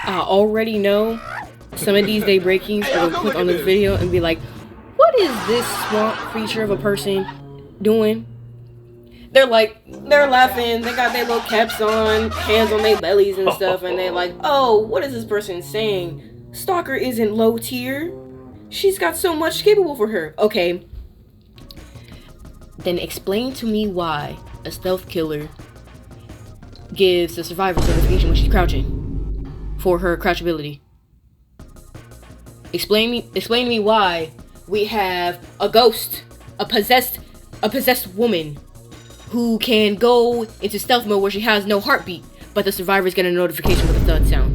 I already know some of these Daybreakies are gonna click on this video and be like, what is this swamp creature of a person doing? They're laughing, they got their little caps on, hands on their bellies and stuff, and they're like, oh, what is this person saying? Stalker isn't low tier. She's got so much capable for her. Okay. Then explain to me why a stealth killer gives the survivor certification when she's crouching for her crouch ability. Explain to me why we have a ghost, a possessed woman who can go into stealth mode where she has no heartbeat, but the survivors get a notification with a thud sound.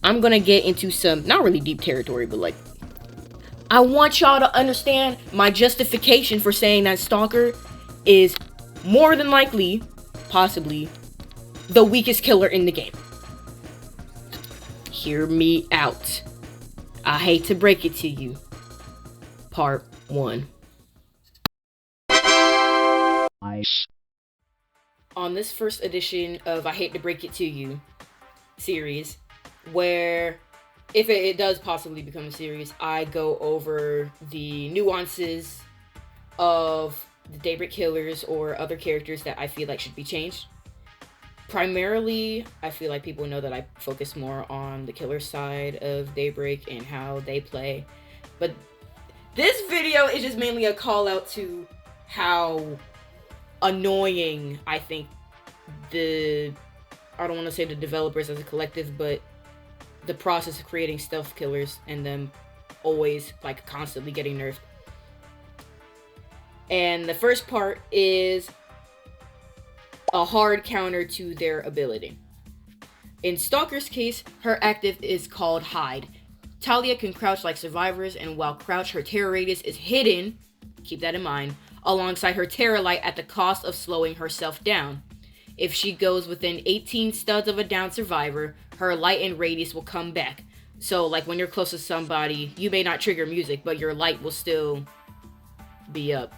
I'm gonna get into some, not really deep territory, but like, I want y'all to understand my justification for saying that Stalker is more than likely, possibly, the weakest killer in the game. Hear me out. I hate to break it to you. Part 1. Nice. On this first edition of I Hate to Break It to You series, where if it does possibly become a series, I go over the nuances of the Daybreak killers or other characters that I feel like should be changed. Primarily, I feel like people know that I focus more on the killer side of Daybreak and how they play. But this video is just mainly a call out to how annoying I think I don't want to say the developers as a collective, but the process of creating stealth killers and them always like constantly getting nerfed. And the first part is a hard counter to their ability. In Stalker's case, her active is called Hide. Talia can crouch like survivors, and while crouch, her terror radius is hidden, keep that in mind, alongside her terror light at the cost of slowing herself down. If she goes within 18 studs of a downed survivor, her light and radius will come back. So like when you're close to somebody, you may not trigger music, but your light will still be up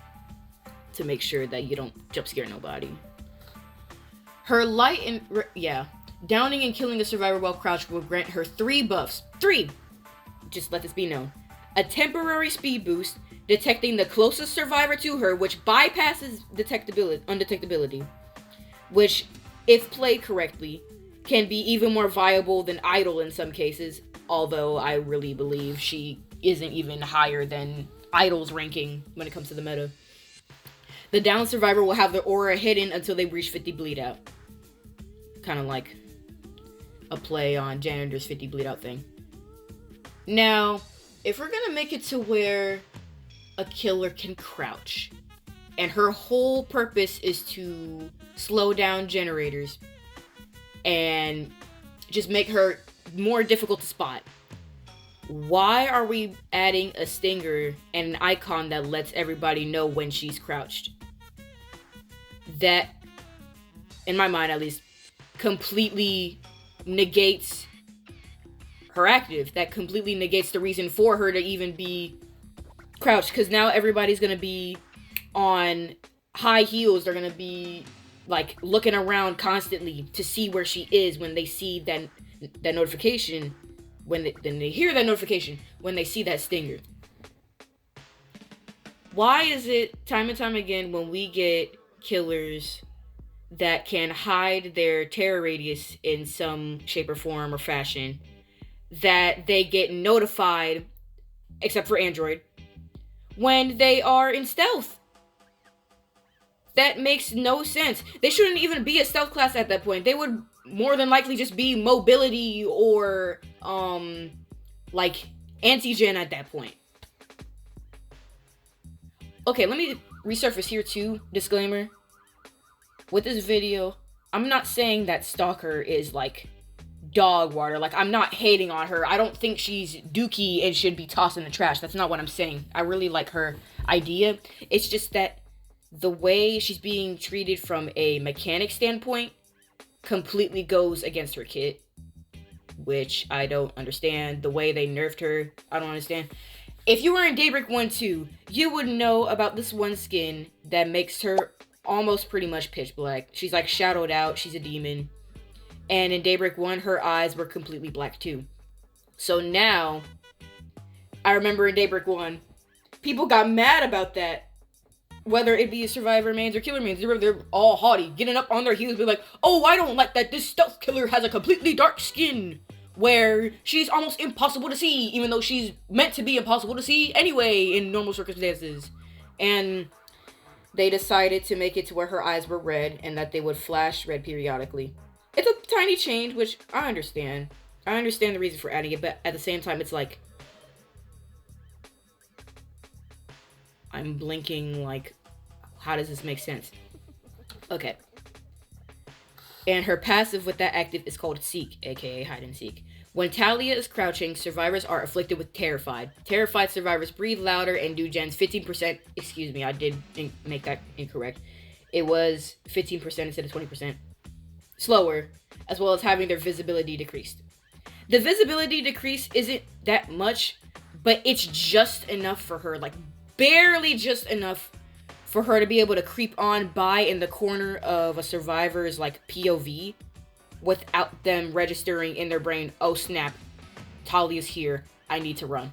to make sure that you don't jump scare nobody. Her light and downing and killing a survivor while crouched will grant her 3 buffs. 3! Just let this be known. A temporary speed boost, detecting the closest survivor to her, which bypasses undetectability, which, if played correctly, can be even more viable than Idol in some cases, although I really believe she isn't even higher than Idol's ranking when it comes to the meta. The down survivor will have their aura hidden until they reach 50 bleed out. Kind of like a play on Janitor's 50 bleed out thing. Now, if we're gonna make it to where a killer can crouch, and her whole purpose is to slow down generators and just make her more difficult to spot, why are we adding a stinger and an icon that lets everybody know when she's crouched? That, in my mind at least, completely negates her active. That completely negates the reason for her to even be crouched, because now everybody's gonna be on high heels. They're gonna be like looking around constantly to see where she is when they see that notification, when they hear that notification, when they see that stinger. Why is it time and time again when we get killers that can hide their terror radius in some shape or form or fashion, that they get notified, except for Android, when they are in stealth? That makes no sense. They shouldn't even be a stealth class at that point. They would more than likely just be mobility or like anti-gen at that point. Okay, let me resurface here too. Disclaimer. With this video, I'm not saying that Stalker is like dog water. Like, I'm not hating on her. I don't think she's dookie and should be tossed in the trash. That's not what I'm saying. I really like her idea. It's just that the way she's being treated from a mechanic standpoint completely goes against her kit, which I don't understand. The way they nerfed her, I don't understand. If you were in Daybreak 1-2, you would know about this one skin that makes her almost pretty much pitch black. She's like shadowed out. She's a demon. And in Daybreak 1, her eyes were completely black too. So now, I remember in Daybreak 1, people got mad about that. Whether it be survivor mains or killer mains, they're all haughty, getting up on their heels, be like, oh, I don't like that this stealth killer has a completely dark skin, where she's almost impossible to see, even though she's meant to be impossible to see anyway in normal circumstances. And they decided to make it to where her eyes were red, and that they would flash red periodically. It's a tiny change, which I understand. I understand the reason for adding it, but at the same time, it's like, I'm blinking, like, how does this make sense? Okay. And her passive with that active is called Seek, aka Hide and Seek. When Talia is crouching, survivors are afflicted with Terrified. Terrified survivors breathe louder and do gens 15%. Excuse me, I did make that incorrect. It was 15% instead of 20%. Slower, as well as having their visibility decreased. The visibility decrease isn't that much, but it's just enough for her, like, barely just enough for her to be able to creep on by in the corner of a survivor's, like, POV without them registering in their brain, oh snap, Talia's here, I need to run.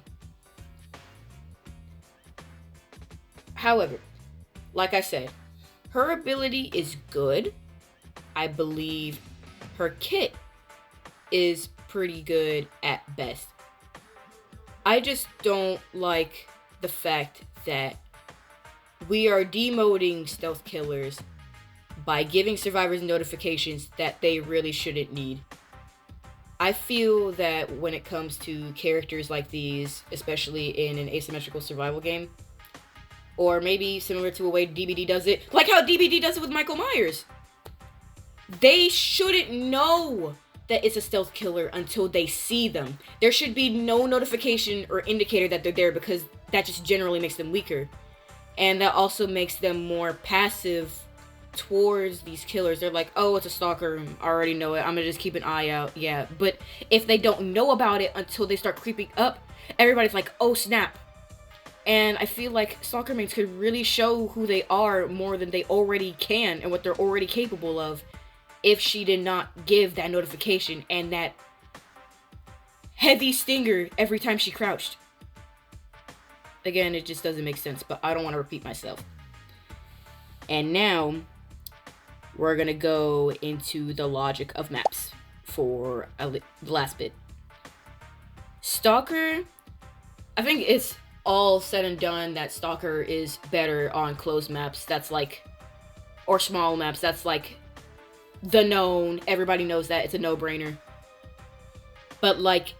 However, like I said, her ability is good. I believe her kit is pretty good at best. I just don't like the fact that we are demoting stealth killers by giving survivors notifications that they really shouldn't need. I feel that when it comes to characters like these, especially in an asymmetrical survival game, or maybe similar to a way DBD does it, like how DBD does it with Michael Myers, they shouldn't know that it's a stealth killer until they see them. There should be no notification or indicator that they're there, because that just generally makes them weaker. And that also makes them more passive towards these killers. They're like, oh, it's a stalker, I already know it, I'm gonna just keep an eye out. Yeah, but if they don't know about it until they start creeping up, everybody's like, oh snap. And I feel like stalker mains could really show who they are more than they already can and what they're already capable of if she did not give that notification and that heavy stinger every time she crouched. Again, it just doesn't make sense, but I don't want to repeat myself. And now, we're going to go into the logic of maps for the last bit. Stalker, I think it's all said and done that Stalker is better on closed maps. That's like, or small maps, that's like the known. Everybody knows that. It's a no-brainer. But like,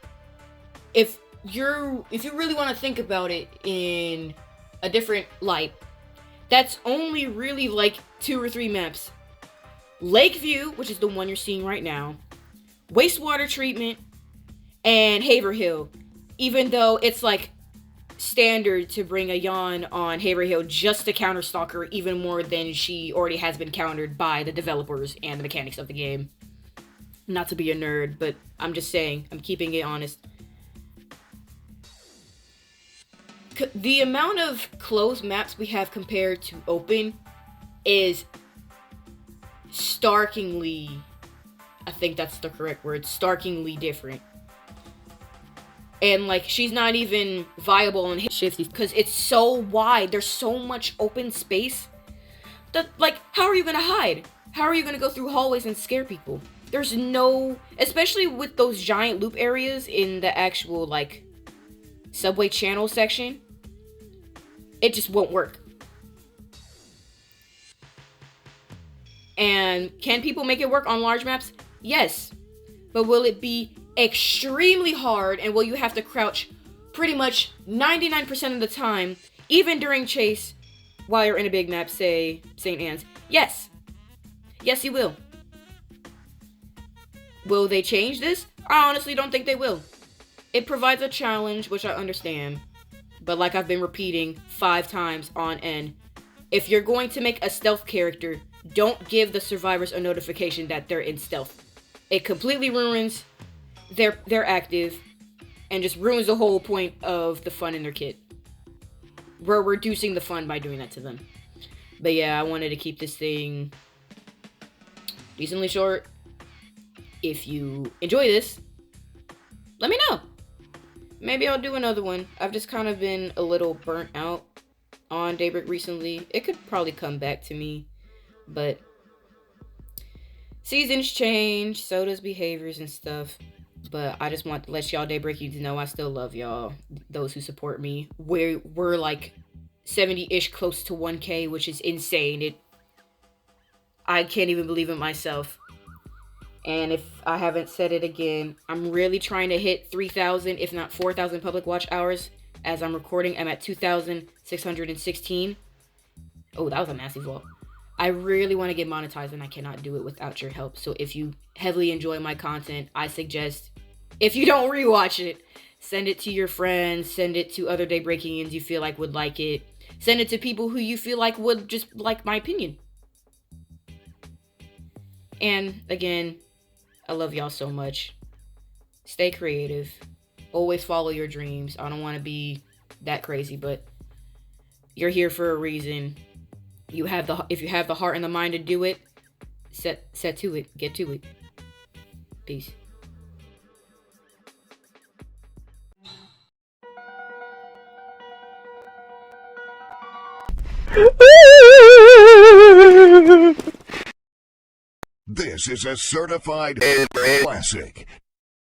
if you really want to think about it in a different light, that's only really like 2 or 3 maps. Lakeview, which is the one you're seeing right now, wastewater treatment, and Haverhill. Even though it's like standard to bring a yawn on Haverhill just to counter Stalker even more than she already has been countered by the developers and the mechanics of the game. Not to be a nerd, but I'm just saying, I'm keeping it honest. The amount of closed maps we have compared to open is starkingly, I think that's the correct word, starkingly different. And like, she's not even viable in shifty because it's so wide. There's so much open space that, like, how are you gonna hide? How are you gonna go through hallways and scare people? There's no, especially with those giant loop areas in the actual, like, subway channel section, it just won't work. And can people make it work on large maps? Yes. But will it be extremely hard, and will you have to crouch pretty much 99% of the time, even during chase, while you're in a big map, say St. Anne's? Yes. Yes, you will. Will they change this? I honestly don't think they will. It provides a challenge, which I understand. But like I've been repeating 5 times on end, if you're going to make a stealth character, don't give the survivors a notification that they're in stealth. It completely ruins their active and just ruins the whole point of the fun in their kit. We're reducing the fun by doing that to them. But yeah, I wanted to keep this thing decently short. If you enjoy this, let me know. Maybe I'll do another one. I've just kind of been a little burnt out on Daybreak recently. It could probably come back to me, but seasons change, so does behaviors and stuff. But I just want to let y'all Daybreakians know I still love y'all, those who support me. We're like 70-ish, close to 1K, which is insane. I can't even believe it myself. And if I haven't said it again, I'm really trying to hit 3,000, if not 4,000 public watch hours. As I'm recording, I'm at 2,616. Oh, that was a massive vault. I really want to get monetized, and I cannot do it without your help. So if you heavily enjoy my content, I suggest, if you don't rewatch it, send it to your friends, send it to other Daybreakians you feel like would like it. Send it to people who you feel like would just like my opinion. And again, I love y'all so much. Stay creative. Always follow your dreams. I don't want to be that crazy, but you're here for a reason. If you have the heart and the mind to do it, set to it. Get to it. Peace. This is a certified classic.